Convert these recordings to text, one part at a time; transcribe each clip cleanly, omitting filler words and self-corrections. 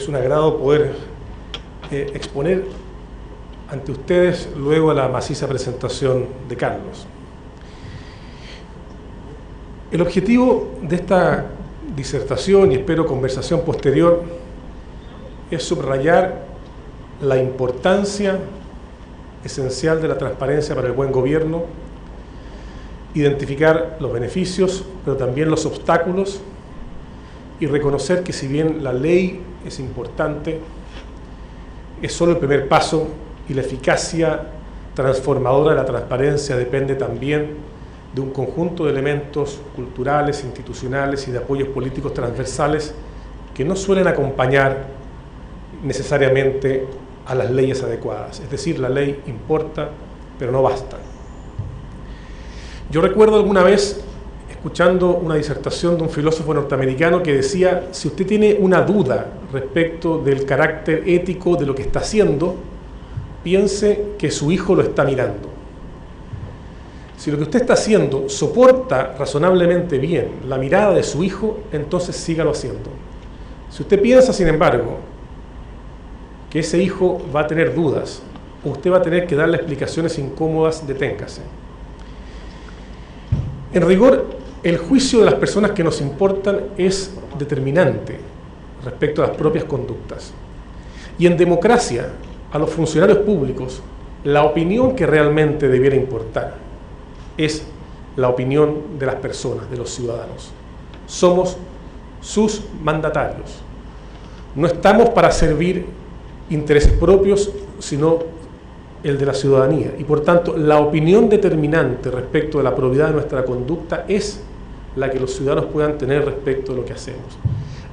Es un agrado poder exponer ante ustedes luego de la maciza presentación de Carlos. El objetivo de esta disertación y espero conversación posterior es subrayar la importancia esencial de la transparencia para el buen gobierno, identificar los beneficios, pero también los obstáculos, y reconocer que si bien la ley es importante, es solo el primer paso y la eficacia transformadora de la transparencia depende también de un conjunto de elementos culturales, institucionales y de apoyos políticos transversales que no suelen acompañar necesariamente a las leyes adecuadas. Es decir, la ley importa, pero no basta. Yo recuerdo alguna vez escuchando una disertación de un filósofo norteamericano que decía: si usted tiene una duda respecto del carácter ético de lo que está haciendo, piense que su hijo lo está mirando. Si lo que usted está haciendo soporta razonablemente bien la mirada de su hijo, entonces sígalo haciendo. Si usted piensa, sin embargo, que ese hijo va a tener dudas, o usted va a tener que darle explicaciones incómodas, deténgase. En rigor, el juicio de las personas que nos importan es determinante respecto a las propias conductas. Y en democracia, a los funcionarios públicos, la opinión que realmente debiera importar es la opinión de las personas, de los ciudadanos. Somos sus mandatarios. No estamos para servir intereses propios, sino el de la ciudadanía. Y por tanto, la opinión determinante respecto de la probidad de nuestra conducta es la que los ciudadanos puedan tener respecto de lo que hacemos.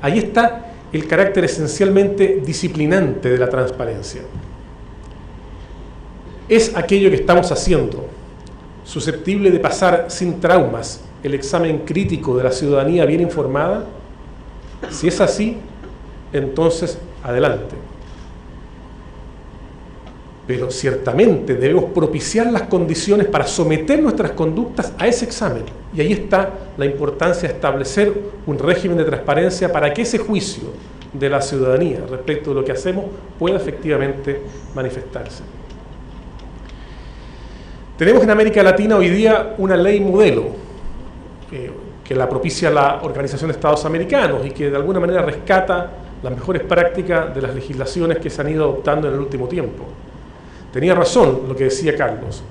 Ahí está el carácter esencialmente disciplinante de la transparencia. ¿Es aquello que estamos haciendo susceptible de pasar sin traumas el examen crítico de la ciudadanía bien informada? Si es así, entonces adelante. Pero ciertamente debemos propiciar las condiciones para someter nuestras conductas a ese examen. Y ahí está la importancia de establecer un régimen de transparencia para que ese juicio de la ciudadanía respecto de lo que hacemos pueda efectivamente manifestarse. Tenemos en América Latina hoy día una ley modelo que la propicia la Organización de Estados Americanos y que de alguna manera rescata las mejores prácticas de las legislaciones que se han ido adoptando en el último tiempo. Tenía razón lo que decía Carlos.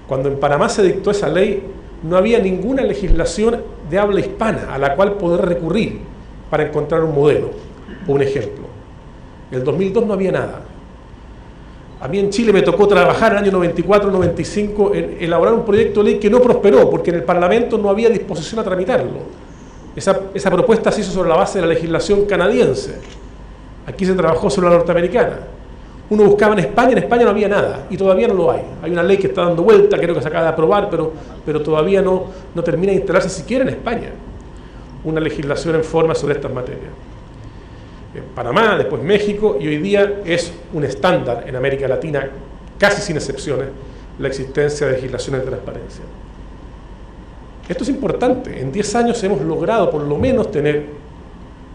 Cuando en Panamá se dictó esa ley, no había ninguna legislación de habla hispana a la cual poder recurrir para encontrar un modelo o un ejemplo. En el 2002 no había nada. A mí en Chile me tocó trabajar en el año 94-95 en elaborar un proyecto de ley que no prosperó porque en el Parlamento no había disposición a tramitarlo. Esa propuesta se hizo sobre la base de la legislación canadiense. Aquí se trabajó sobre la norteamericana. Uno buscaba en España no había nada, y todavía no lo hay. Hay una ley que está dando vuelta, creo que se acaba de aprobar, pero todavía no termina de instalarse siquiera en España una legislación en forma sobre estas materias. En Panamá, después México, y hoy día es un estándar en América Latina, casi sin excepciones, la existencia de legislaciones de transparencia. Esto es importante. En 10 años hemos logrado por lo menos tener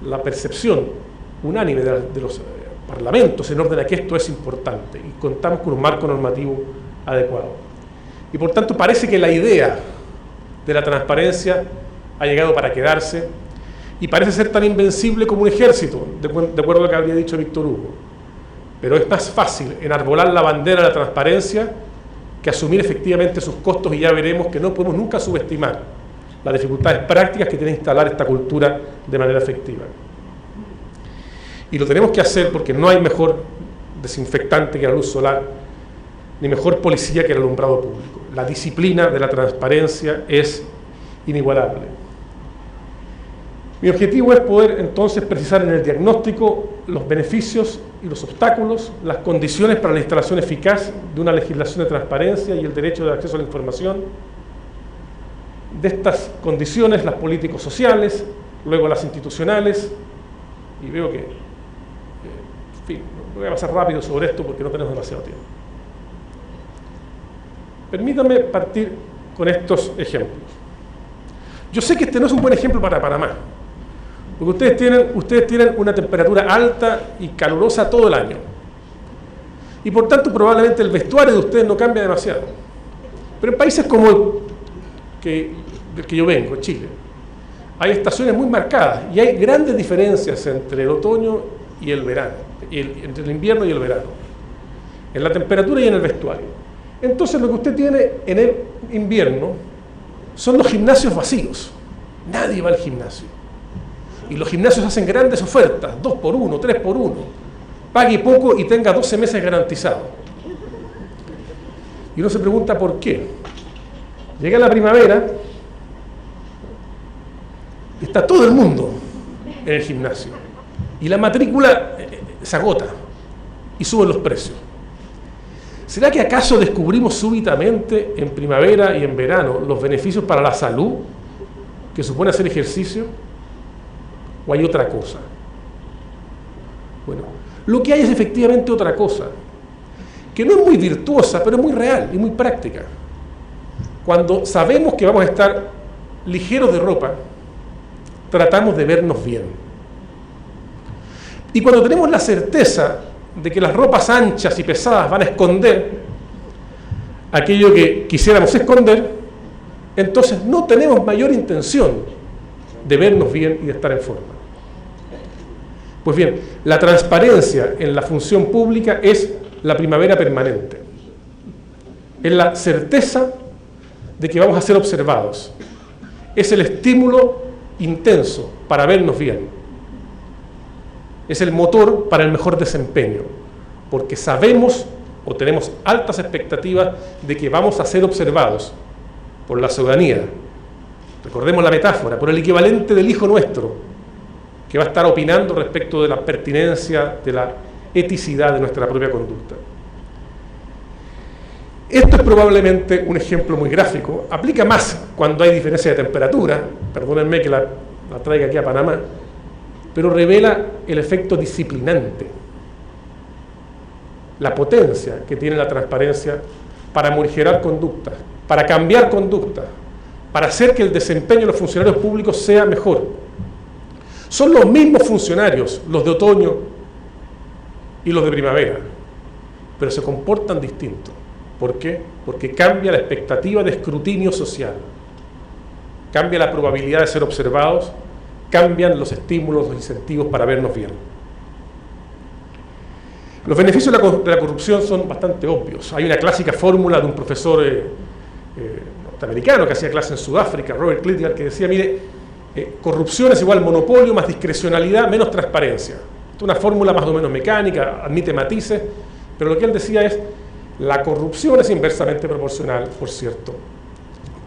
la percepción unánime de los parlamentos en orden a que esto es importante y contamos con un marco normativo adecuado. Y por tanto parece que la idea de la transparencia ha llegado para quedarse y parece ser tan invencible como un ejército, de acuerdo a lo que habría dicho Víctor Hugo. Pero es más fácil enarbolar la bandera de la transparencia que asumir efectivamente sus costos, y ya veremos que no podemos nunca subestimar las dificultades prácticas que tiene instalar esta cultura de manera efectiva. Y lo tenemos que hacer porque no hay mejor desinfectante que la luz solar, ni mejor policía que el alumbrado público. La disciplina de la transparencia es inigualable. Mi objetivo es poder entonces precisar en el diagnóstico los beneficios y los obstáculos, las condiciones para la instalación eficaz de una legislación de transparencia y el derecho de acceso a la información. De estas condiciones, las político-sociales, luego las institucionales, y veo que en fin, voy a pasar rápido sobre esto porque no tenemos demasiado tiempo. Permítanme partir con estos ejemplos. Yo sé que este no es un buen ejemplo para Panamá. Porque ustedes tienen una temperatura alta y calurosa todo el año. Y por tanto probablemente el vestuario de ustedes no cambia demasiado. Pero en países como del que yo vengo, Chile, hay estaciones muy marcadas y hay grandes diferencias entre el otoño y el verano, entre el invierno y el verano, en la temperatura y en el vestuario. Entonces lo que usted tiene en el invierno son los gimnasios vacíos. Nadie va al gimnasio. Y los gimnasios hacen grandes ofertas, 2x1, 3x1. Pague poco y tenga 12 meses garantizados. Y uno se pregunta por qué. Llega la primavera, está todo el mundo en el gimnasio. Y la matrícula se agota y suben los precios. ¿Será que acaso descubrimos súbitamente en primavera y en verano los beneficios para la salud que supone hacer ejercicio? ¿O hay otra cosa? Bueno, lo que hay es efectivamente otra cosa, que no es muy virtuosa, pero es muy real y muy práctica. Cuando sabemos que vamos a estar ligeros de ropa, tratamos de vernos bien. Y cuando tenemos la certeza de que las ropas anchas y pesadas van a esconder aquello que quisiéramos esconder, entonces no tenemos mayor intención de vernos bien y de estar en forma. Pues bien, la transparencia en la función pública es la primavera permanente. Es la certeza de que vamos a ser observados. Es el estímulo intenso para vernos bien. Es el motor para el mejor desempeño, porque sabemos o tenemos altas expectativas de que vamos a ser observados por la ciudadanía. Recordemos la metáfora, por el equivalente del hijo nuestro, que va a estar opinando respecto de la pertinencia, de la eticidad de nuestra propia conducta. Esto es probablemente un ejemplo muy gráfico, aplica más cuando hay diferencia de temperatura, perdónenme que la traiga aquí a Panamá, pero revela el efecto disciplinante, la potencia que tiene la transparencia para morigerar conductas, para cambiar conductas, para hacer que el desempeño de los funcionarios públicos sea mejor. Son los mismos funcionarios, los de otoño y los de primavera, pero se comportan distintos. ¿Por qué? Porque cambia la expectativa de escrutinio social, cambia la probabilidad de ser observados, cambian los estímulos, los incentivos para vernos bien. Los beneficios de la corrupción son bastante obvios. Hay una clásica fórmula de un profesor norteamericano que hacía clase en Sudáfrica, Robert Klitgar, que decía, mire, corrupción es igual monopolio más discrecionalidad menos transparencia. Es una fórmula más o menos mecánica, admite matices, pero lo que él decía es, la corrupción es inversamente proporcional, por cierto,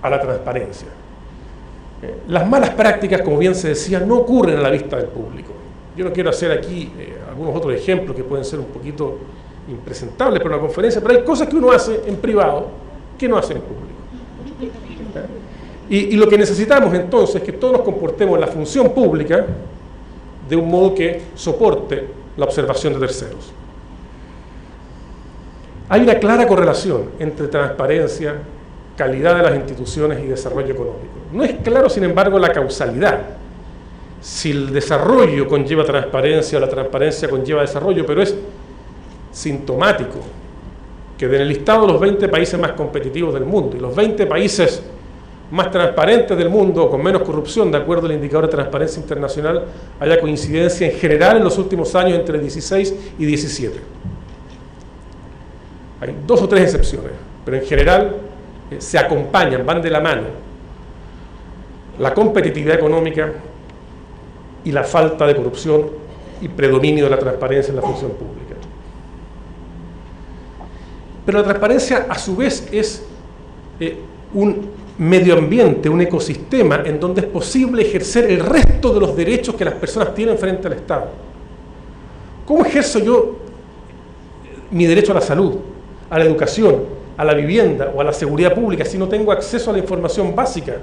a la transparencia. Las malas prácticas, como bien se decía, no ocurren a la vista del público. Yo no quiero hacer aquí algunos otros ejemplos que pueden ser un poquito impresentables para una conferencia, pero hay cosas que uno hace en privado que no hace en público. Y lo que necesitamos entonces es que todos nos comportemos en la función pública de un modo que soporte la observación de terceros. Hay una clara correlación entre transparencia, calidad de las instituciones y desarrollo económico. No es claro, sin embargo, la causalidad. Si el desarrollo conlleva transparencia o la transparencia conlleva desarrollo, pero es sintomático que en el listado de los 20 países más competitivos del mundo y los 20 países más transparentes del mundo o con menos corrupción, de acuerdo al indicador de transparencia internacional, haya coincidencia en general en los últimos años entre 16 y 17. Hay 2 o 3 excepciones, pero en general se acompañan, van de la mano la competitividad económica y la falta de corrupción y predominio de la transparencia en la función pública. Pero la transparencia a su vez es un medio ambiente, un ecosistema en donde es posible ejercer el resto de los derechos que las personas tienen frente al Estado. ¿Cómo ejerzo yo mi derecho a la salud, a la educación, a la vivienda o a la seguridad pública si no tengo acceso a la información básica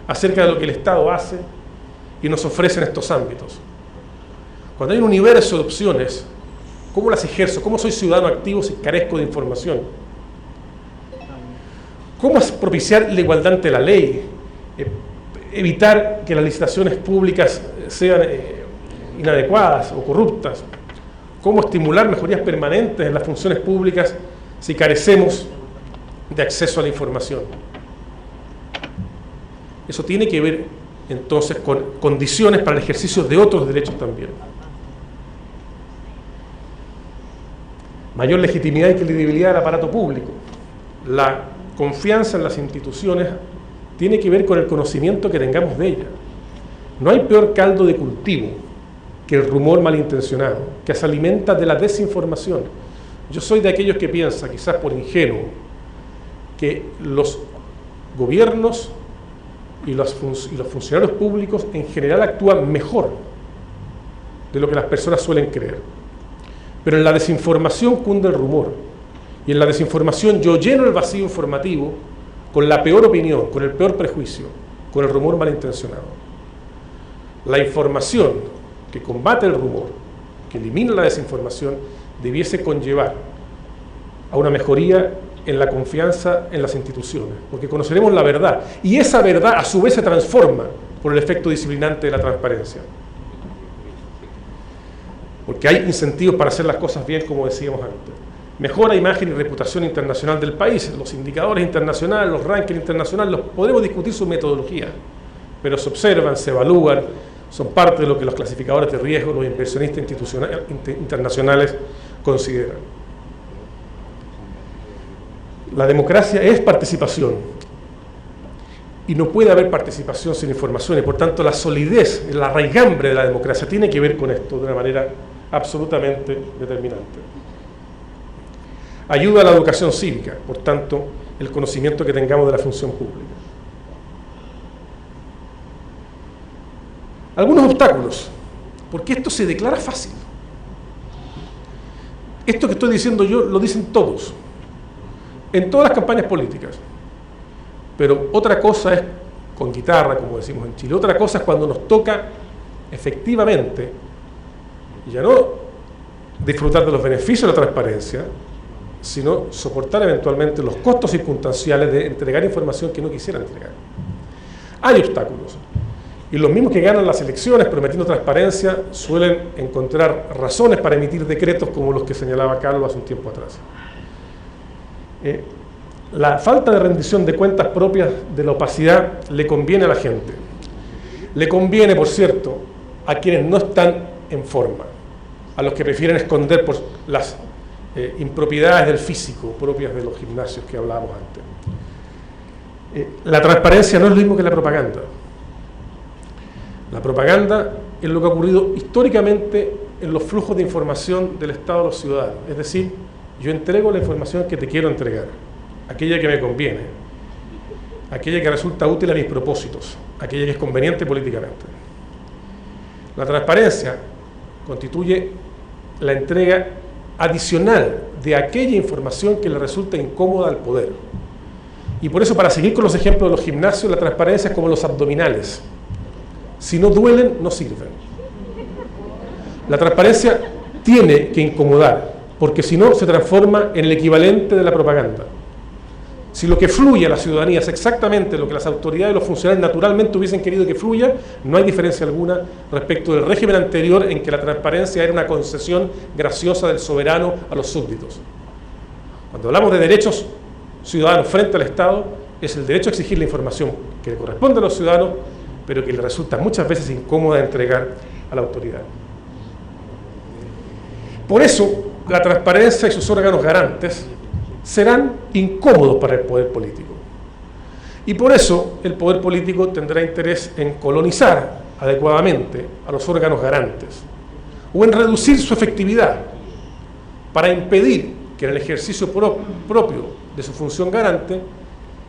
acerca de lo que el Estado hace y nos ofrece en estos ámbitos? Cuando hay un universo de opciones, ¿cómo las ejerzo? ¿Cómo soy ciudadano activo si carezco de información? ¿Cómo es propiciar la igualdad ante la ley? Evitar que las licitaciones públicas sean inadecuadas o corruptas, cómo estimular mejorías permanentes en las funciones públicas si carecemos de acceso a la información. Eso tiene que ver entonces con condiciones para el ejercicio de otros derechos también. Mayor legitimidad y credibilidad del aparato público. La confianza en las instituciones tiene que ver con el conocimiento que tengamos de ellas. No hay peor caldo de cultivo que el rumor malintencionado, que se alimenta de la desinformación. Yo soy de aquellos que piensan, quizás por ingenuo, que los gobiernos y los funcionarios públicos en general actúan mejor de lo que las personas suelen creer. Pero en la desinformación cunde el rumor, y en la desinformación yo lleno el vacío informativo con la peor opinión, con el peor prejuicio, con el rumor malintencionado. La información que combate el rumor, que elimina la desinformación, debiese conllevar a una mejoría en la confianza en las instituciones, porque conoceremos la verdad, y esa verdad a su vez se transforma por el efecto disciplinante de la transparencia. Porque hay incentivos para hacer las cosas bien, como decíamos antes. Mejora imagen y reputación internacional del país, los indicadores internacionales, los rankings internacionales, los podremos discutir su metodología, pero se observan, se evalúan, son parte de lo que los clasificadores de riesgo, los inversionistas internacionales consideran. La democracia es participación, y no puede haber participación sin información, y por tanto la solidez, la raigambre de la democracia tiene que ver con esto de una manera absolutamente determinante. Ayuda a la educación cívica, por tanto, el conocimiento que tengamos de la función pública. Algunos obstáculos, porque esto se declara fácil. Esto que estoy diciendo yo lo dicen todos, en todas las campañas políticas. Pero otra cosa es con guitarra, como decimos en Chile, otra cosa es cuando nos toca efectivamente, ya no disfrutar de los beneficios de la transparencia, sino soportar eventualmente los costos circunstanciales de entregar información que no quisiera entregar. Hay obstáculos, y los mismos que ganan las elecciones prometiendo transparencia suelen encontrar razones para emitir decretos como los que señalaba Carlos hace un tiempo atrás. La falta de rendición de cuentas propias de la opacidad le conviene a la gente. Le conviene, por cierto, a quienes no están en forma, a los que prefieren esconder por las impropiedades del físico propias de los gimnasios que hablábamos antes. La transparencia no es lo mismo que la propaganda. La propaganda es lo que ha ocurrido históricamente en los flujos de información del Estado a los ciudadanos. Es decir, yo entrego la información que te quiero entregar, aquella que me conviene, aquella que resulta útil a mis propósitos, aquella que es conveniente políticamente. La transparencia constituye la entrega adicional de aquella información que le resulta incómoda al poder. Y por eso, para seguir con los ejemplos de los gimnasios, la transparencia es como los abdominales. Si no duelen, no sirven. La transparencia tiene que incomodar, porque si no se transforma en el equivalente de la propaganda. Si lo que fluye a la ciudadanía es exactamente lo que las autoridades y los funcionarios naturalmente hubiesen querido que fluya, no hay diferencia alguna respecto del régimen anterior en que la transparencia era una concesión graciosa del soberano a los súbditos. Cuando hablamos de derechos ciudadanos frente al Estado, es el derecho a exigir la información que le corresponde a los ciudadanos, pero que le resulta muchas veces incómoda entregar a la autoridad. Por eso, la transparencia y sus órganos garantes serán incómodos para el poder político. Y por eso el poder político tendrá interés en colonizar adecuadamente a los órganos garantes o en reducir su efectividad para impedir que en el ejercicio propio de su función garante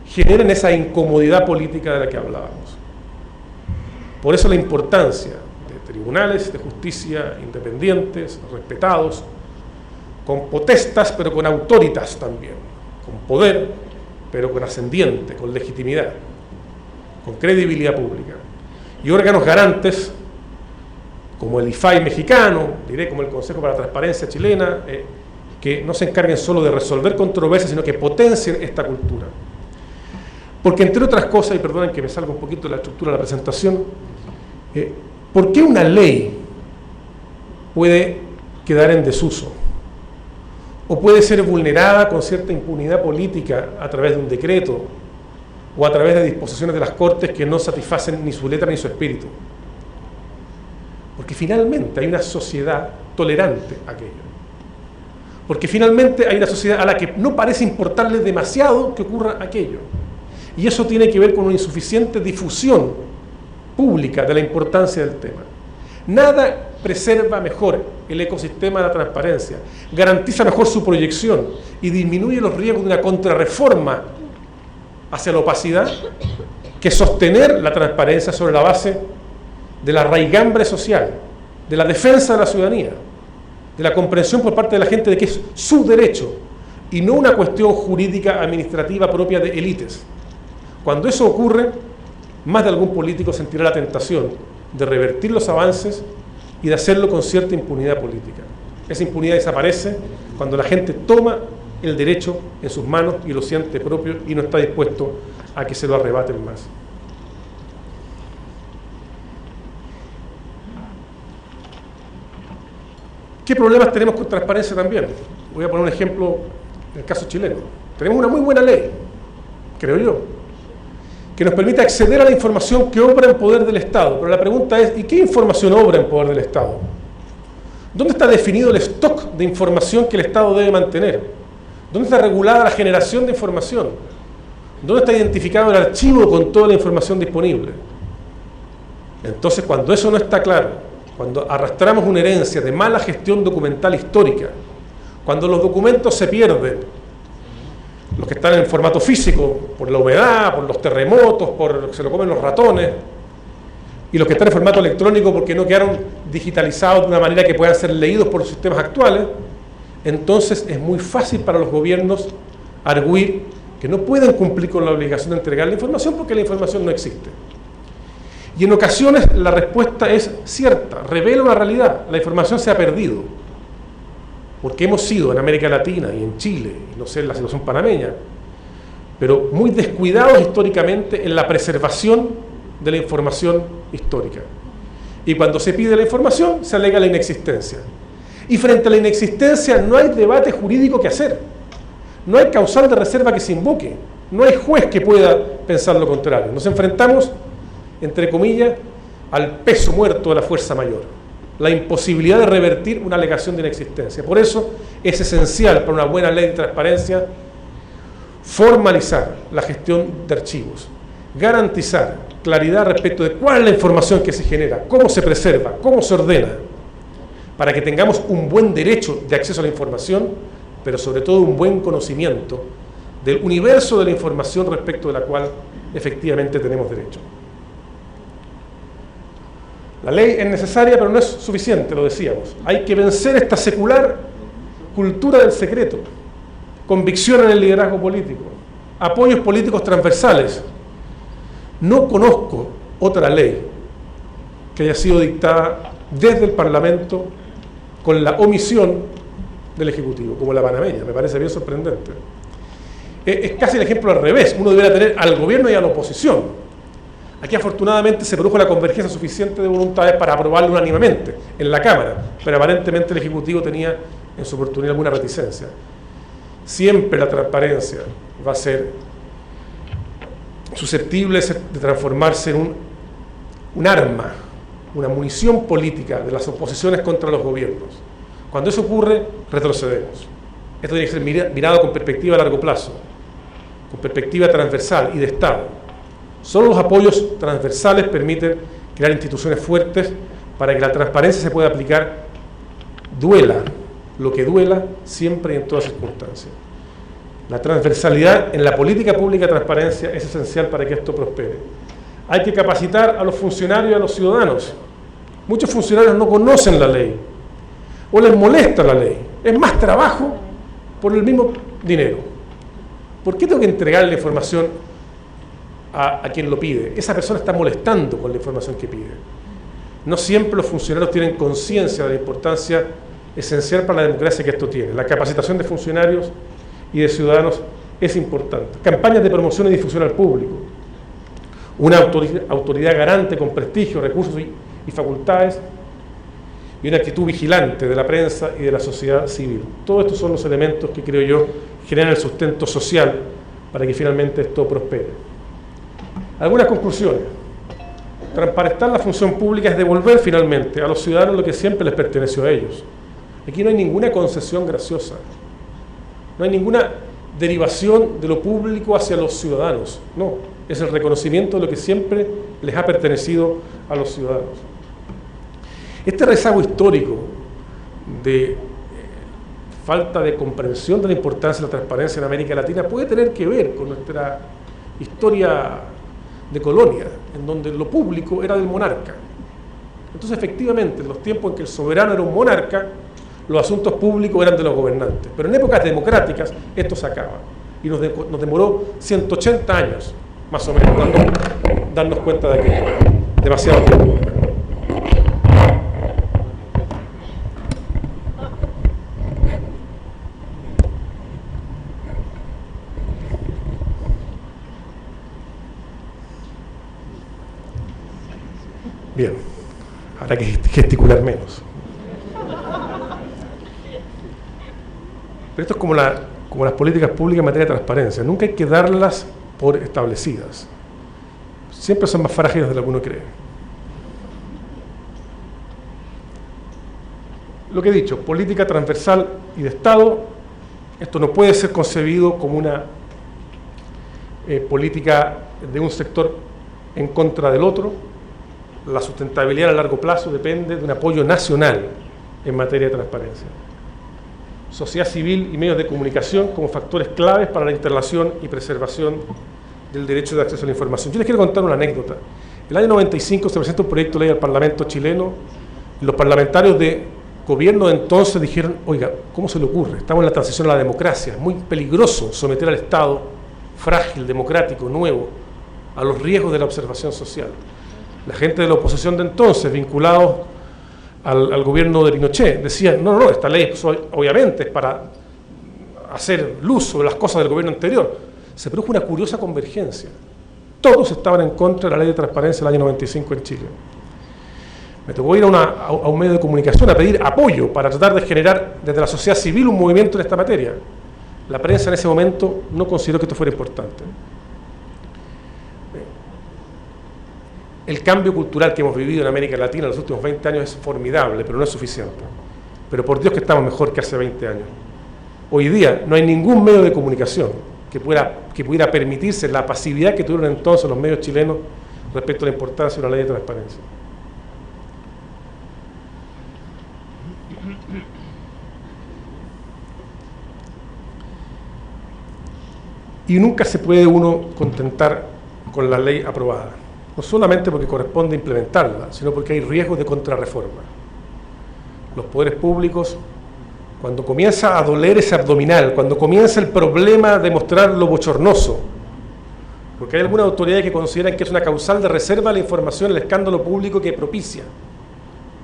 generen esa incomodidad política de la que hablábamos. Por eso la importancia de tribunales de justicia independientes, respetados, con potestas, pero con autoritas también, con poder, pero con ascendiente, con legitimidad, con credibilidad pública. Y órganos garantes, como el IFAI mexicano, diré como el Consejo para la Transparencia chilena, que no se encarguen solo de resolver controversias, sino que potencien esta cultura. Porque entre otras cosas, y perdonen que me salga un poquito de la estructura de la presentación, ¿por qué una ley puede quedar en desuso, o puede ser vulnerada con cierta impunidad política a través de un decreto o a través de disposiciones de las Cortes que no satisfacen ni su letra ni su espíritu. Porque finalmente hay una sociedad tolerante a aquello. Porque finalmente hay una sociedad a la que no parece importarle demasiado que ocurra aquello. Y eso tiene que ver con una insuficiente difusión pública de la importancia del tema. Nada preserva mejor el ecosistema de la transparencia, garantiza mejor su proyección y disminuye los riesgos de una contrarreforma hacia la opacidad que sostener la transparencia sobre la base de la raigambre social, de la defensa de la ciudadanía, de la comprensión por parte de la gente de que es su derecho y no una cuestión jurídica administrativa propia de élites. Cuando eso ocurre, más de algún político sentirá la tentación de revertir los avances y de hacerlo con cierta impunidad política. Esa impunidad desaparece cuando la gente toma el derecho en sus manos y lo siente propio y no está dispuesto a que se lo arrebaten más. ¿Qué problemas tenemos con transparencia también? Voy a poner un ejemplo en el caso chileno. Tenemos una muy buena ley, creo yo, que nos permite acceder a la información que obra en poder del Estado. Pero la pregunta es, ¿y qué información obra en poder del Estado? ¿Dónde está definido el stock de información que el Estado debe mantener? ¿Dónde está regulada la generación de información? ¿Dónde está identificado el archivo con toda la información disponible? Entonces, cuando eso no está claro, cuando arrastramos una herencia de mala gestión documental histórica, cuando los documentos se pierden, los que están en formato físico, por la humedad, por los terremotos, por lo que se lo comen los ratones, y los que están en formato electrónico porque no quedaron digitalizados de una manera que puedan ser leídos por los sistemas actuales, entonces es muy fácil para los gobiernos arguir que no pueden cumplir con la obligación de entregar la información porque la información no existe. Y en ocasiones la respuesta es cierta, revela una realidad, la información se ha perdido. Porque hemos sido en América Latina y en Chile, y no sé en la situación panameña, pero muy descuidados históricamente en la preservación de la información histórica. Y cuando se pide la información, se alega la inexistencia. Y frente a la inexistencia no hay debate jurídico que hacer. No hay causal de reserva que se invoque. No hay juez que pueda pensar lo contrario. Nos enfrentamos, entre comillas, al peso muerto de la fuerza mayor. La imposibilidad de revertir una alegación de inexistencia. Por eso es esencial para una buena ley de transparencia formalizar la gestión de archivos, garantizar claridad respecto de cuál es la información que se genera, cómo se preserva, cómo se ordena, para que tengamos un buen derecho de acceso a la información, pero sobre todo un buen conocimiento del universo de la información respecto de la cual efectivamente tenemos derecho. La ley es necesaria, pero no es suficiente, lo decíamos. Hay que vencer esta secular cultura del secreto, convicción en el liderazgo político, apoyos políticos transversales. No conozco otra ley que haya sido dictada desde el Parlamento con la omisión del Ejecutivo, como la panameña. Me parece bien sorprendente. Es casi el ejemplo al revés. Uno debería tener al gobierno y a la oposición. Aquí afortunadamente se produjo la convergencia suficiente de voluntades para aprobarlo unánimemente en la Cámara, pero aparentemente el Ejecutivo tenía en su oportunidad alguna reticencia. Siempre la transparencia va a ser susceptible de transformarse en un arma, una munición política de las oposiciones contra los gobiernos. Cuando eso ocurre, retrocedemos. Esto tiene que ser mirado con perspectiva a largo plazo, con perspectiva transversal y de Estado. Solo los apoyos transversales permiten crear instituciones fuertes para que la transparencia se pueda aplicar, duela lo que duela, siempre y en todas circunstancias. La transversalidad en la política pública de transparencia es esencial para que esto prospere. Hay que capacitar a los funcionarios y a los ciudadanos. Muchos funcionarios no conocen la ley o les molesta la ley. Es más trabajo por el mismo dinero. ¿Por qué tengo que entregar la información a quien lo pide? Esa persona está molestando con la información que pide. No siempre los funcionarios tienen conciencia de la importancia esencial para la democracia que esto tiene. La capacitación de funcionarios y de ciudadanos es importante. Campañas de promoción y difusión al público. Una autoridad garante con prestigio, recursos y facultades y una actitud vigilante de la prensa y de la sociedad civil. Todos estos son los elementos que creo yo generan el sustento social para que finalmente esto prospere. Algunas conclusiones. Transparentar la función pública es devolver finalmente a los ciudadanos lo que siempre les perteneció a ellos. Aquí no hay ninguna concesión graciosa, no hay ninguna derivación de lo público hacia los ciudadanos, no, es el reconocimiento de lo que siempre les ha pertenecido a los ciudadanos. Este rezago histórico de falta de comprensión de la importancia de la transparencia en América Latina puede tener que ver con nuestra historia de colonia, en donde lo público era del monarca. Entonces, efectivamente, en los tiempos en que el soberano era un monarca, los asuntos públicos eran de los gobernantes. Pero en épocas democráticas esto se acaba. Y nos demoró 180 años, más o menos, darnos cuenta de aquello. Demasiado tiempo. Bien, habrá que gesticular menos. Pero esto es como las políticas públicas en materia de transparencia. Nunca hay que darlas por establecidas. Siempre son más frágiles de lo que uno cree. Lo que he dicho, política transversal y de Estado, esto no puede ser concebido como una política de un sector en contra del otro. La sustentabilidad a largo plazo depende de un apoyo nacional en materia de transparencia. Sociedad civil y medios de comunicación como factores claves para la interrelación y preservación del derecho de acceso a la información. Yo les quiero contar una anécdota. El año 95 se presentó un proyecto de ley al Parlamento chileno y los parlamentarios de gobierno de entonces dijeron, oiga, ¿cómo se le ocurre? Estamos en la transición a la democracia, es muy peligroso someter al Estado frágil, democrático, nuevo, a los riesgos de la observación social. La gente de la oposición de entonces, vinculados al gobierno de Pinochet, decían, no, esta ley obviamente es para hacer luz sobre las cosas del gobierno anterior. Se produjo una curiosa convergencia. Todos estaban en contra de la ley de transparencia del año 95 en Chile. Me tocó ir a un medio de comunicación a pedir apoyo para tratar de generar desde la sociedad civil un movimiento en esta materia. La prensa en ese momento no consideró que esto fuera importante. El cambio cultural que hemos vivido en América Latina en los últimos 20 años es formidable, pero no es suficiente. Pero por Dios que estamos mejor que hace 20 años. Hoy día no hay ningún medio de comunicación que pudiera permitirse la pasividad que tuvieron entonces los medios chilenos respecto a la importancia de una ley de transparencia. Y nunca se puede uno contentar con la ley aprobada. No solamente porque corresponde implementarla, sino porque hay riesgos de contrarreforma. Los poderes públicos, cuando comienza a doler ese abdominal, cuando comienza el problema de mostrar lo bochornoso, porque hay algunas autoridades que consideran que es una causal de reserva la información, el escándalo público que propicia.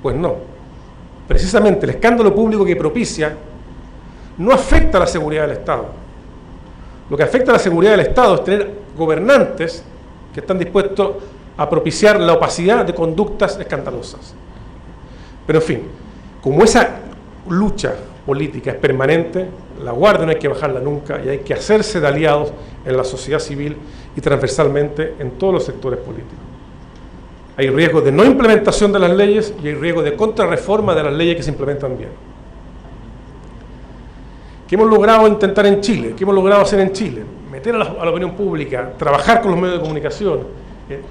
Pues no. Precisamente el escándalo público que propicia no afecta a la seguridad del Estado. Lo que afecta a la seguridad del Estado es tener gobernantes que están dispuestos a propiciar la opacidad de conductas escandalosas. Pero en fin, como esa lucha política es permanente, la guardia no hay que bajarla nunca y hay que hacerse de aliados en la sociedad civil y transversalmente en todos los sectores políticos. Hay riesgos de no implementación de las leyes y hay riesgos de contrarreforma de las leyes que se implementan bien. ¿Qué hemos logrado intentar en Chile? ¿Qué hemos logrado hacer en Chile? Meter a la opinión pública, trabajar con los medios de comunicación,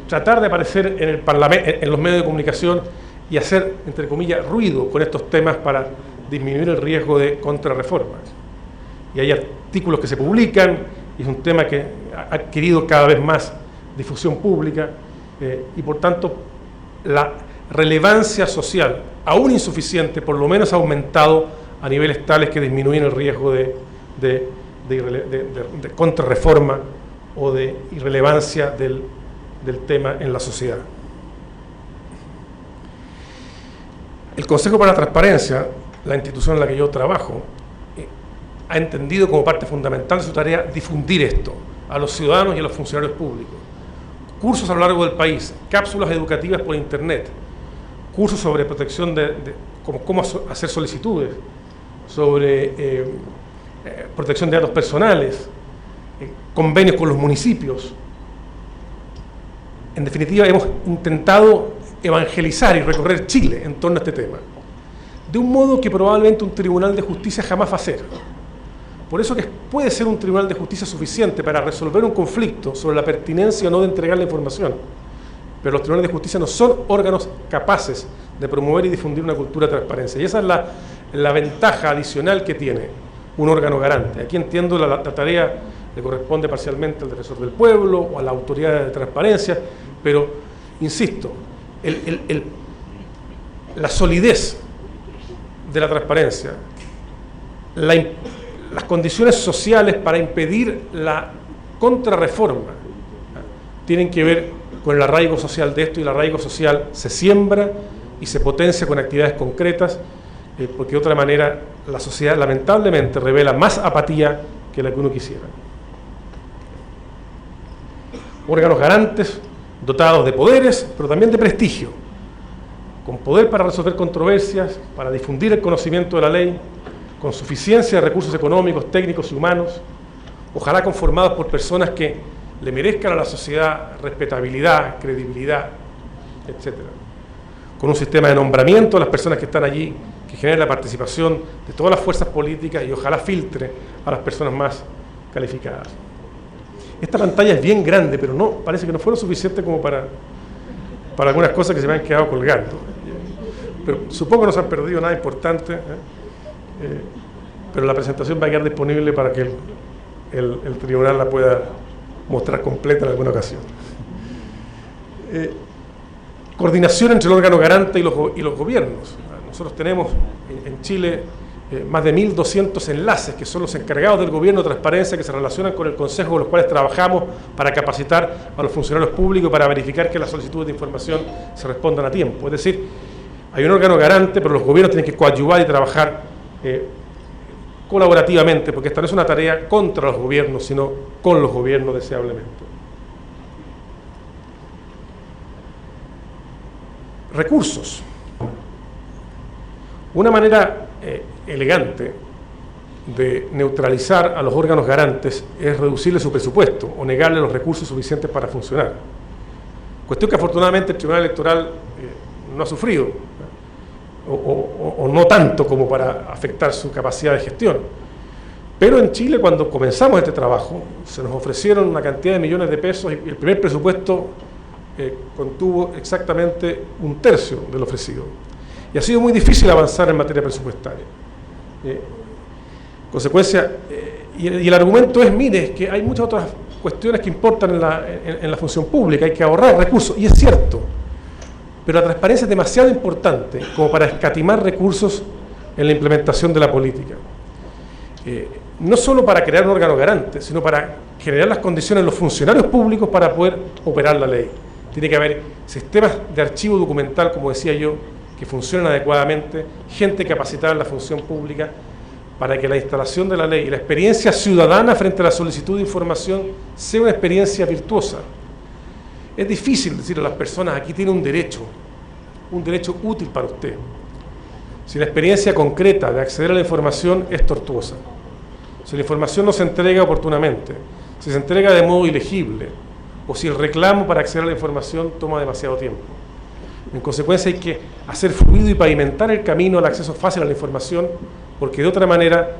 tratar de aparecer en el Parlamento, en los medios de comunicación y hacer, entre comillas, ruido con estos temas para disminuir el riesgo de contrarreformas. Y hay artículos que se publican y es un tema que ha adquirido cada vez más difusión pública y por tanto la relevancia social, aún insuficiente, por lo menos ha aumentado a niveles tales que disminuyen el riesgo de contrarreforma o de irrelevancia del tema en la sociedad. El Consejo para la Transparencia, la institución en la que yo trabajo, ha entendido como parte fundamental de su tarea difundir esto a los ciudadanos y a los funcionarios públicos. Cursos a lo largo del país, cápsulas educativas por internet, cursos sobre protección cómo hacer solicitudes, sobre protección de datos personales, convenios con los municipios. En definitiva, hemos intentado evangelizar y recorrer Chile en torno a este tema, de un modo que probablemente un tribunal de justicia jamás va a hacer. Por eso que puede ser un tribunal de justicia suficiente para resolver un conflicto sobre la pertinencia o no de entregar la información, pero los tribunales de justicia no son órganos capaces de promover y difundir una cultura de transparencia. Y esa es la ventaja adicional que tiene un órgano garante. Aquí entiendo la tarea le corresponde parcialmente al defensor del pueblo o a la autoridad de transparencia, pero, insisto, la solidez de la transparencia, las condiciones sociales para impedir la contrarreforma tienen que ver con el arraigo social de esto, y el arraigo social se siembra y se potencia con actividades concretas, porque de otra manera la sociedad lamentablemente revela más apatía que la que uno quisiera. Órganos garantes, dotados de poderes, pero también de prestigio, con poder para resolver controversias, para difundir el conocimiento de la ley, con suficiencia de recursos económicos, técnicos y humanos, ojalá conformados por personas que le merezcan a la sociedad respetabilidad, credibilidad, etc. Con un sistema de nombramiento de las personas que están allí, que genere la participación de todas las fuerzas políticas y ojalá filtre a las personas más calificadas. Esta pantalla es bien grande, pero no, parece que no fue lo suficiente como para algunas cosas que se me han quedado colgando. Pero supongo que no se han perdido nada importante, pero la presentación va a quedar disponible para que el tribunal la pueda mostrar completa en alguna ocasión. Coordinación entre el órgano garante y los gobiernos. Nosotros tenemos en Chile más de 1.200 enlaces que son los encargados del gobierno de transparencia, que se relacionan con el consejo con los cuales trabajamos para capacitar a los funcionarios públicos, para verificar que las solicitudes de información se respondan a tiempo. Es decir, hay un órgano garante, pero los gobiernos tienen que coadyuvar y trabajar colaborativamente, porque esta no es una tarea contra los gobiernos, sino con los gobiernos deseablemente. Recursos. Una manera elegante de neutralizar a los órganos garantes es reducirle su presupuesto o negarle los recursos suficientes para funcionar. Cuestión que afortunadamente el Tribunal Electoral no ha sufrido, o no tanto como para afectar su capacidad de gestión. Pero en Chile, cuando comenzamos este trabajo, se nos ofrecieron una cantidad de millones de pesos y el primer presupuesto contuvo exactamente 1/3 del ofrecido. Y ha sido muy difícil avanzar en materia presupuestaria. Consecuencia, y el argumento es, mire, es que hay muchas otras cuestiones que importan en la función pública, hay que ahorrar recursos, y es cierto, pero la transparencia es demasiado importante como para escatimar recursos en la implementación de la política. No solo para crear un órgano garante, sino para generar las condiciones en los funcionarios públicos para poder operar la ley. Tiene que haber sistemas de archivo documental, como decía yo, que funcionen adecuadamente, gente capacitada en la función pública, para que la instalación de la ley y la experiencia ciudadana frente a la solicitud de información sea una experiencia virtuosa. Es difícil decirle a las personas, aquí tiene un derecho útil para usted, si la experiencia concreta de acceder a la información es tortuosa, si la información no se entrega oportunamente, si se entrega de modo ilegible, o si el reclamo para acceder a la información toma demasiado tiempo. En consecuencia, hay que hacer fluido y pavimentar el camino al acceso fácil a la información, porque de otra manera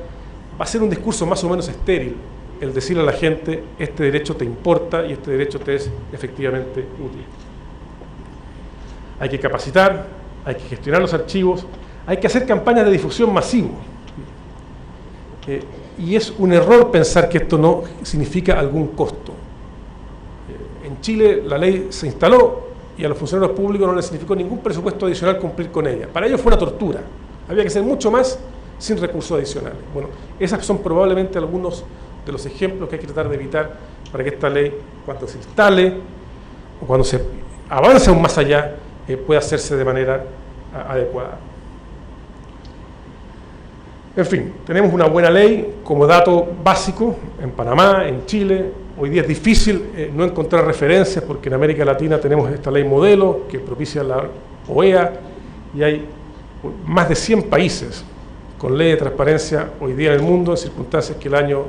va a ser un discurso más o menos estéril el decirle a la gente, este derecho te importa y este derecho te es efectivamente útil. Hay que capacitar, hay que gestionar los archivos, hay que hacer campañas de difusión masivo. Y es un error pensar que esto no significa algún costo. En Chile la ley se instaló y a los funcionarios públicos no les significó ningún presupuesto adicional cumplir con ella. Para ellos fue una tortura. Había que hacer mucho más sin recursos adicionales. Bueno, esas son probablemente algunos de los ejemplos que hay que tratar de evitar para que esta ley, cuando se instale o cuando se avance aún más allá, pueda hacerse de manera adecuada. En fin, tenemos una buena ley como dato básico en Panamá, en Chile. Hoy día es difícil no encontrar referencias porque en América Latina tenemos esta ley modelo que propicia la OEA y hay más de 100 países con ley de transparencia hoy día en el mundo, en circunstancias que el año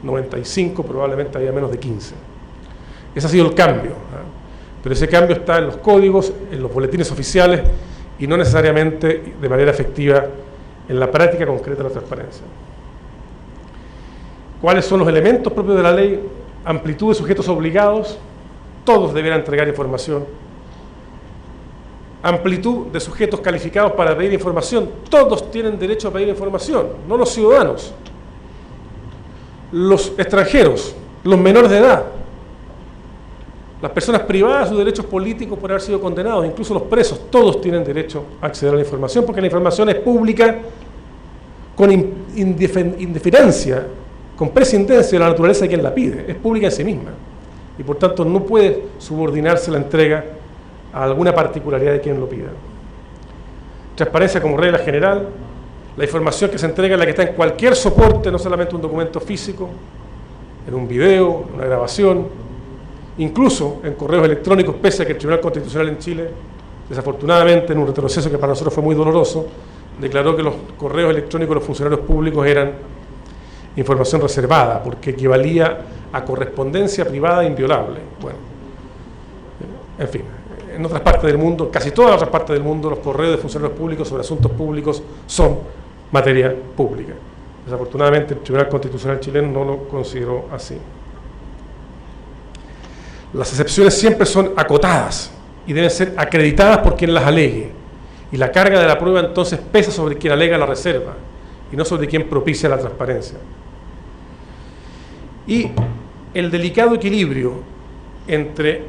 95 probablemente había menos de 15. Ese ha sido el cambio, pero ese cambio está en los códigos, en los boletines oficiales y no necesariamente de manera efectiva en la práctica concreta de la transparencia. ¿Cuáles son los elementos propios de la ley? Amplitud de sujetos obligados, todos deberán entregar información. Amplitud de sujetos calificados para pedir información, todos tienen derecho a pedir información, no los ciudadanos. Los extranjeros, los menores de edad, las personas privadas de sus derechos políticos por haber sido condenados, incluso los presos, todos tienen derecho a acceder a la información, porque la información es pública con indiferencia, con prescindencia de la naturaleza de quien la pide, es pública en sí misma, y por tanto no puede subordinarse la entrega a alguna particularidad de quien lo pida. Transparencia como regla general, la información que se entrega es la que está en cualquier soporte, no solamente un documento físico, en un video, en una grabación, incluso en correos electrónicos, pese a que el Tribunal Constitucional en Chile, desafortunadamente en un retroceso que para nosotros fue muy doloroso, declaró que los correos electrónicos de los funcionarios públicos eran información reservada, porque equivalía a correspondencia privada e inviolable. Bueno, en fin, en otras partes del mundo, casi todas las otras partes del mundo, los correos de funcionarios públicos sobre asuntos públicos son materia pública. Desafortunadamente el Tribunal Constitucional chileno no lo consideró así. Las excepciones siempre son acotadas y deben ser acreditadas por quien las alegue. Y la carga de la prueba entonces pesa sobre quien alega la reserva y no sobre quien propicia la transparencia. Y el delicado equilibrio entre,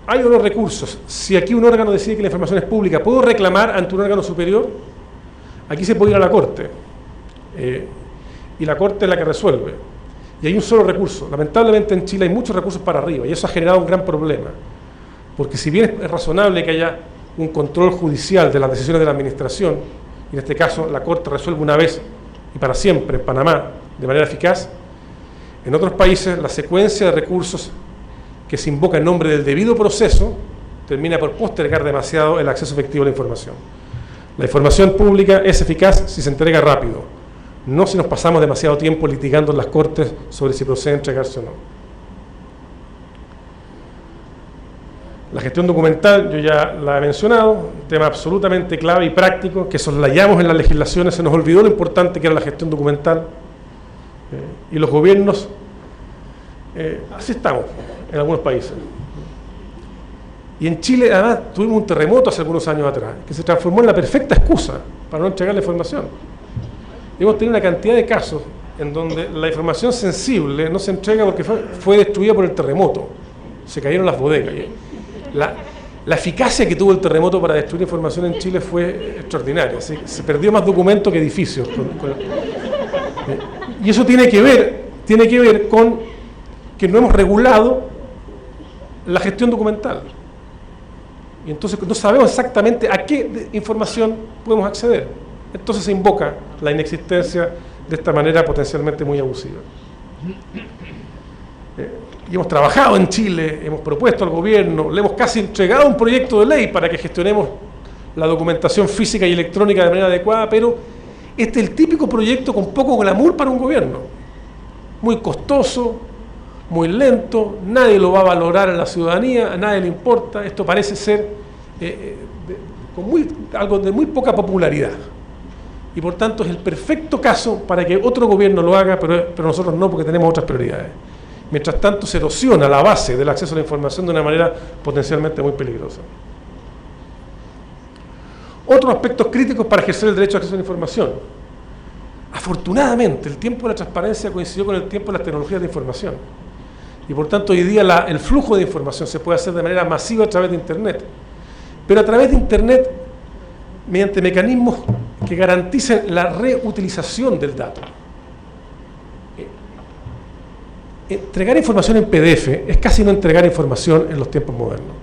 hay unos recursos, si aquí un órgano decide que la información es pública, ¿puedo reclamar ante un órgano superior? Aquí se puede ir a la Corte, y la Corte es la que resuelve. Y hay un solo recurso. Lamentablemente en Chile hay muchos recursos para arriba, y eso ha generado un gran problema. Porque si bien es razonable que haya un control judicial de las decisiones de la administración, y en este caso la Corte resuelve una vez y para siempre en Panamá de manera eficaz, en otros países la secuencia de recursos que se invoca en nombre del debido proceso termina por postergar demasiado el acceso efectivo a la información. La información pública es eficaz si se entrega rápido, no si nos pasamos demasiado tiempo litigando en las Cortes sobre si procede entregarse o no. La gestión documental, yo ya la he mencionado, un tema absolutamente clave y práctico, que soslayamos en las legislaciones, se nos olvidó lo importante que era la gestión documental, y los gobiernos, así estamos en algunos países. Y en Chile, además, tuvimos un terremoto hace algunos años atrás, que se transformó en la perfecta excusa para no entregar la información. Hemos tenido una cantidad de casos en donde la información sensible no se entrega porque fue destruida por el terremoto, se cayeron las bodegas. La eficacia que tuvo el terremoto para destruir información en Chile fue extraordinaria. Se perdió más documento que edificios. Y eso tiene que ver con que no hemos regulado la gestión documental. Y entonces no sabemos exactamente a qué información podemos acceder. Entonces se invoca la inexistencia de esta manera potencialmente muy abusiva. Y hemos trabajado en Chile, hemos propuesto al gobierno, le hemos casi entregado un proyecto de ley para que gestionemos la documentación física y electrónica de manera adecuada, pero este es el típico proyecto con poco glamour para un gobierno. Muy costoso, muy lento, nadie lo va a valorar en la ciudadanía, a nadie le importa, esto parece ser algo de muy poca popularidad. Y por tanto es el perfecto caso para que otro gobierno lo haga, pero nosotros no, porque tenemos otras prioridades. Mientras tanto se erosiona la base del acceso a la información de una manera potencialmente muy peligrosa. Otros aspectos críticos para ejercer el derecho a acceso a la información. Afortunadamente, el tiempo de la transparencia coincidió con el tiempo de las tecnologías de información. Y por tanto, hoy día el flujo de información se puede hacer de manera masiva a través de Internet. Pero a través de Internet, mediante mecanismos que garanticen la reutilización del dato. Entregar información en PDF es casi no entregar información en los tiempos modernos.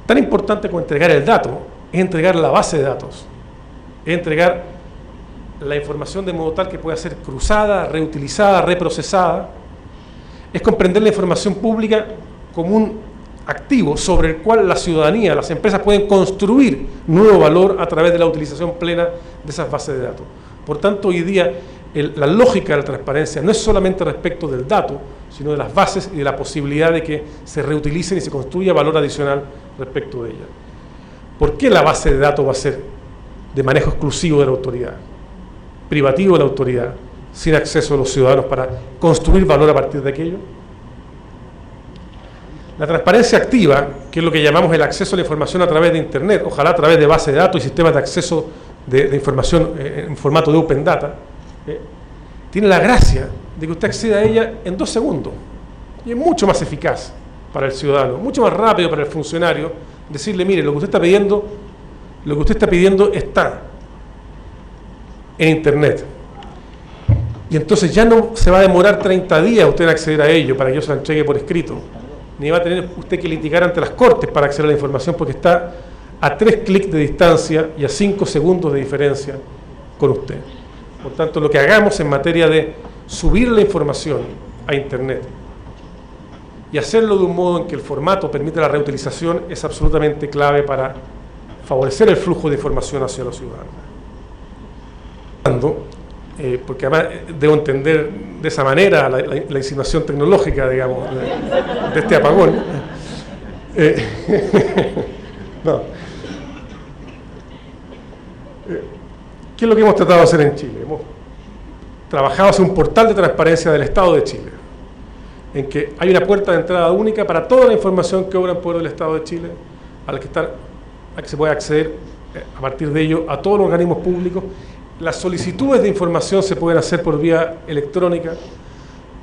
Tan importante como entregar el dato es entregar la base de datos, es entregar la información de modo tal que pueda ser cruzada, reutilizada, reprocesada, es comprender la información pública como un activo sobre el cual la ciudadanía, las empresas pueden construir nuevo valor a través de la utilización plena de esas bases de datos. Por tanto, hoy día la lógica de la transparencia no es solamente respecto del dato, sino de las bases y de la posibilidad de que se reutilicen y se construya valor adicional respecto de ella. ¿Por qué la base de datos va a ser de manejo exclusivo de la autoridad, privativo de la autoridad, sin acceso de los ciudadanos para construir valor a partir de aquello? La transparencia activa, que es lo que llamamos el acceso a la información a través de Internet, ojalá a través de bases de datos y sistemas de acceso de información en formato de Open Data, tiene la gracia de que usted acceda a ella en 2 segundos. Y es mucho más eficaz para el ciudadano, mucho más rápido para el funcionario, decirle, mire, lo que usted está pidiendo está en Internet. Y entonces ya no se va a demorar 30 días usted en acceder a ello para que yo se lo entregue por escrito, ni va a tener usted que litigar ante las cortes para acceder a la información, porque está a 3 clics de distancia y a 5 segundos de diferencia con usted. Por tanto, lo que hagamos en materia de subir la información a Internet y hacerlo de un modo en que el formato permita la reutilización es absolutamente clave para favorecer el flujo de información hacia los ciudadanos. Porque además debo entender de esa manera la insinuación tecnológica, digamos, de este apagón. No. ¿Qué es lo que hemos tratado de hacer en Chile? Hemos trabajado hacia un portal de transparencia del Estado de Chile, en que hay una puerta de entrada única para toda la información que obra en poder del Estado de Chile, a la que se puede acceder a partir de ello a todos los organismos públicos. Las solicitudes de información se pueden hacer por vía electrónica.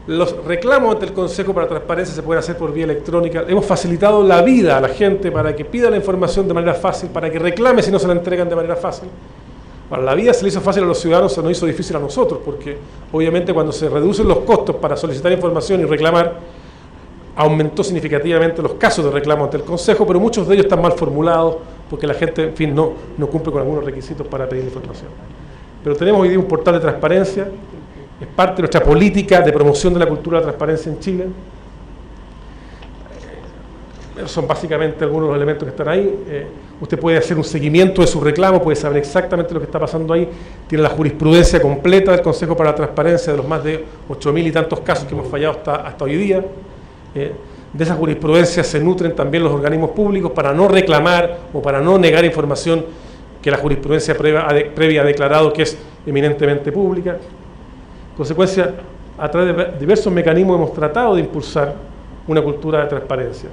Los reclamos ante el Consejo para la Transparencia se pueden hacer por vía electrónica. Hemos facilitado la vida a la gente para que pida la información de manera fácil, para que reclame si no se la entregan de manera fácil. Para la vida se le hizo fácil a los ciudadanos, se nos hizo difícil a nosotros, porque obviamente cuando se reducen los costos para solicitar información y reclamar, aumentó significativamente los casos de reclamo ante el Consejo, pero muchos de ellos están mal formulados, porque la gente, en fin, no cumple con algunos requisitos para pedir información. Pero tenemos hoy día un portal de transparencia, es parte de nuestra política de promoción de la cultura de la transparencia en Chile. Son básicamente algunos de los elementos que están ahí. Usted puede hacer un seguimiento de su reclamo, puede saber exactamente lo que está pasando ahí. Tiene la jurisprudencia completa del Consejo para la Transparencia de los más de 8.000 y tantos casos que hemos fallado hasta hoy día. De esa jurisprudencia se nutren también los organismos públicos para no reclamar o para no negar información que la jurisprudencia previa ha declarado que es eminentemente pública. En consecuencia, a través de diversos mecanismos hemos tratado de impulsar una cultura de transparencia.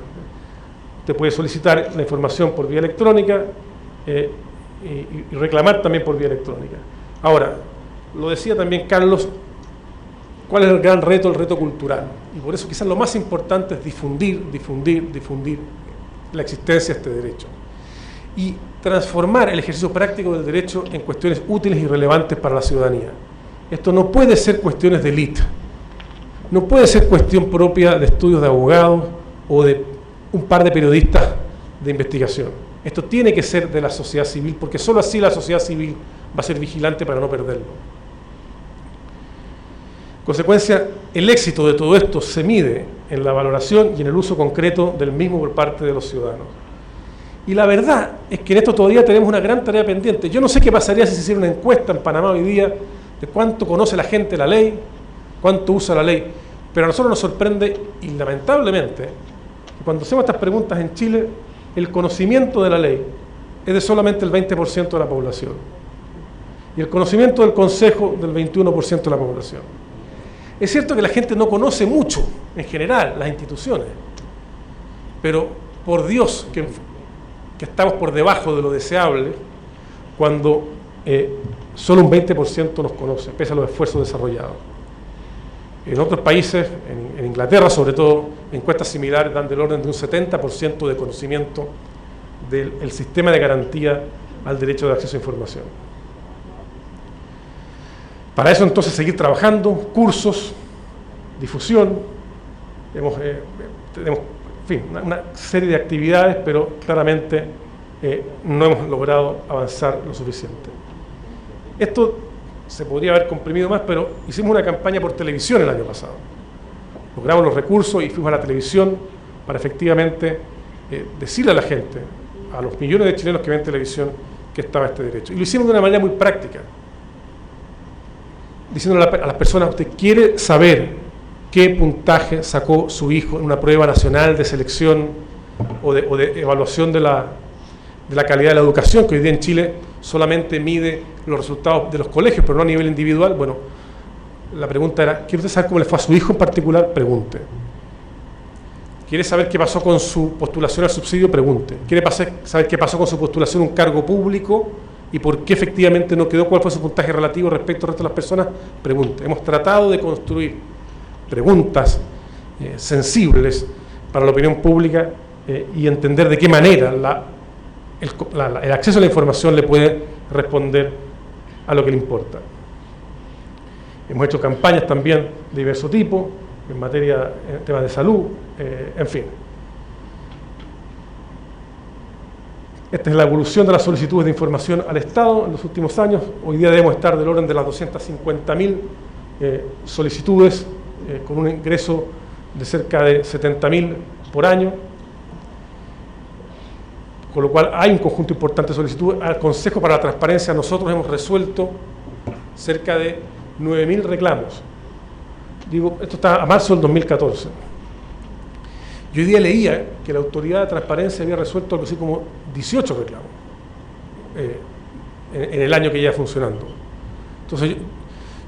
Usted puede solicitar la información por vía electrónica y reclamar también por vía electrónica. Ahora, lo decía también Carlos, ¿cuál es el gran reto? El reto cultural. Y por eso quizás lo más importante es difundir la existencia de este derecho. Y transformar el ejercicio práctico del derecho en cuestiones útiles y relevantes para la ciudadanía. Esto no puede ser cuestiones de élite, no puede ser cuestión propia de estudios de abogados o de un par de periodistas de investigación. Esto tiene que ser de la sociedad civil, porque solo así la sociedad civil va a ser vigilante para no perderlo. En consecuencia, el éxito de todo esto se mide en la valoración y en el uso concreto del mismo por parte de los ciudadanos. Y la verdad es que en esto todavía tenemos una gran tarea pendiente. Yo no sé qué pasaría si se hiciera una encuesta en Panamá hoy día de cuánto conoce la gente la ley, cuánto usa la ley, pero a nosotros nos sorprende, y lamentablemente, que cuando hacemos estas preguntas en Chile, el conocimiento de la ley es de solamente el 20% de la población, y el conocimiento del Consejo del 21% de la población. Es cierto que la gente no conoce mucho, en general, las instituciones, pero por Dios que estamos por debajo de lo deseable cuando solo un 20% nos conoce, pese a los esfuerzos desarrollados. En otros países, en Inglaterra sobre todo, encuestas similares dan del orden de un 70% de conocimiento del sistema de garantía al derecho de acceso a información. Para eso entonces seguir trabajando, cursos, difusión, tenemos en fin, una serie de actividades, pero claramente no hemos logrado avanzar lo suficiente. Esto se podría haber comprimido más, pero hicimos una campaña por televisión el año pasado. Logramos los recursos y fuimos a la televisión para efectivamente decirle a la gente, a los millones de chilenos que ven televisión, que estaba este derecho. Y lo hicimos de una manera muy práctica, diciéndole a las personas: usted quiere saber qué puntaje sacó su hijo en una prueba nacional de selección o de evaluación de la calidad de la educación, que hoy día en Chile solamente mide los resultados de los colegios, pero no a nivel individual. Bueno, la pregunta era: ¿quiere usted saber cómo le fue a su hijo en particular? Pregunte. ¿Quiere saber qué pasó con su postulación al subsidio? Pregunte. ¿Quiere saber qué pasó con su postulación a un cargo público y por qué efectivamente no quedó? ¿Cuál fue su puntaje relativo respecto al resto de las personas? Pregunte. Hemos tratado de construir preguntas sensibles para la opinión pública y entender de qué manera el acceso a la información le puede responder a lo que le importa. Hemos hecho campañas también de diverso tipo, en temas de salud, en fin. Esta es la evolución de las solicitudes de información al Estado en los últimos años. Hoy día debemos estar del orden de las 250.000 solicitudes, con un ingreso de cerca de 70.000 por año, con lo cual hay un conjunto importante de solicitudes. Al Consejo para la Transparencia nosotros hemos resuelto cerca de 9.000 reclamos. Digo, esto está a marzo del 2014. Yo hoy día leía que la Autoridad de Transparencia había resuelto algo así como 18 reclamos en el año que lleva funcionando. Entonces,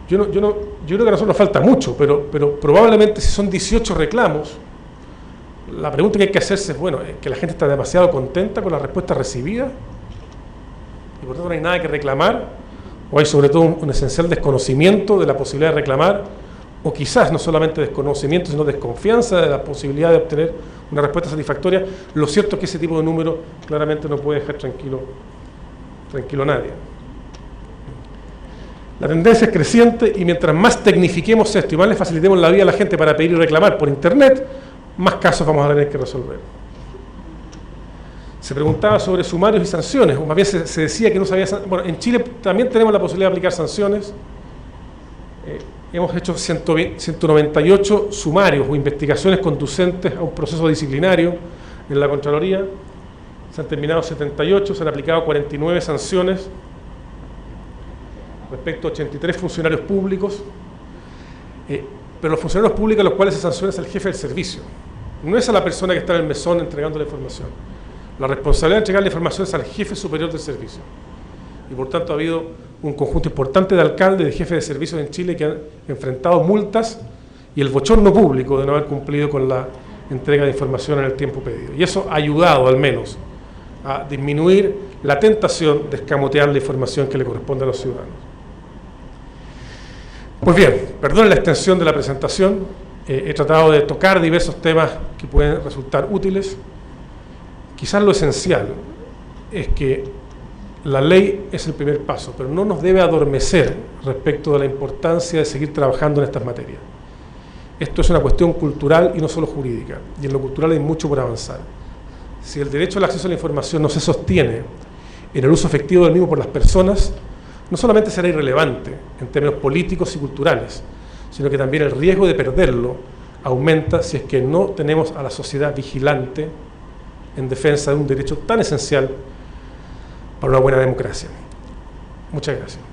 yo creo que a nosotros nos falta mucho, pero probablemente si son 18 reclamos, la pregunta que hay que hacerse es: bueno, ¿es que la gente está demasiado contenta con la respuesta recibida y por tanto no hay nada que reclamar? ¿O hay sobre todo un esencial desconocimiento de la posibilidad de reclamar? O quizás no solamente desconocimiento, sino desconfianza de la posibilidad de obtener una respuesta satisfactoria. Lo cierto es que ese tipo de número claramente no puede dejar tranquilo a nadie. La tendencia es creciente y mientras más tecnifiquemos esto y más le facilitemos la vida a la gente para pedir y reclamar por Internet, más casos vamos a tener que resolver. Se preguntaba sobre sumarios y sanciones, o más bien se decía que no sabía. Bueno, en Chile también tenemos la posibilidad de aplicar sanciones. Hemos hecho 198 sumarios o investigaciones conducentes a un proceso disciplinario en la Contraloría. Se han terminado 78, se han aplicado 49 sanciones respecto a 83 funcionarios públicos. Pero los funcionarios públicos a los cuales se sanciona es el jefe del servicio. No es a la persona que está en el mesón entregando la información. La responsabilidad de entregar la información es al jefe superior del servicio. Y por tanto ha habido un conjunto importante de alcaldes, de jefes de servicios en Chile que han enfrentado multas y el bochorno público de no haber cumplido con la entrega de información en el tiempo pedido. Y eso ha ayudado al menos a disminuir la tentación de escamotear la información que le corresponde a los ciudadanos. Pues bien, perdonen la extensión de la presentación, he tratado de tocar diversos temas que pueden resultar útiles. Quizás lo esencial es que la ley es el primer paso, pero no nos debe adormecer respecto de la importancia de seguir trabajando en estas materias. Esto es una cuestión cultural y no solo jurídica, y en lo cultural hay mucho por avanzar. Si el derecho al acceso a la información no se sostiene en el uso efectivo del mismo por las personas, no solamente será irrelevante en términos políticos y culturales, sino que también el riesgo de perderlo aumenta si es que no tenemos a la sociedad vigilante en defensa de un derecho tan esencial para una buena democracia. Muchas gracias.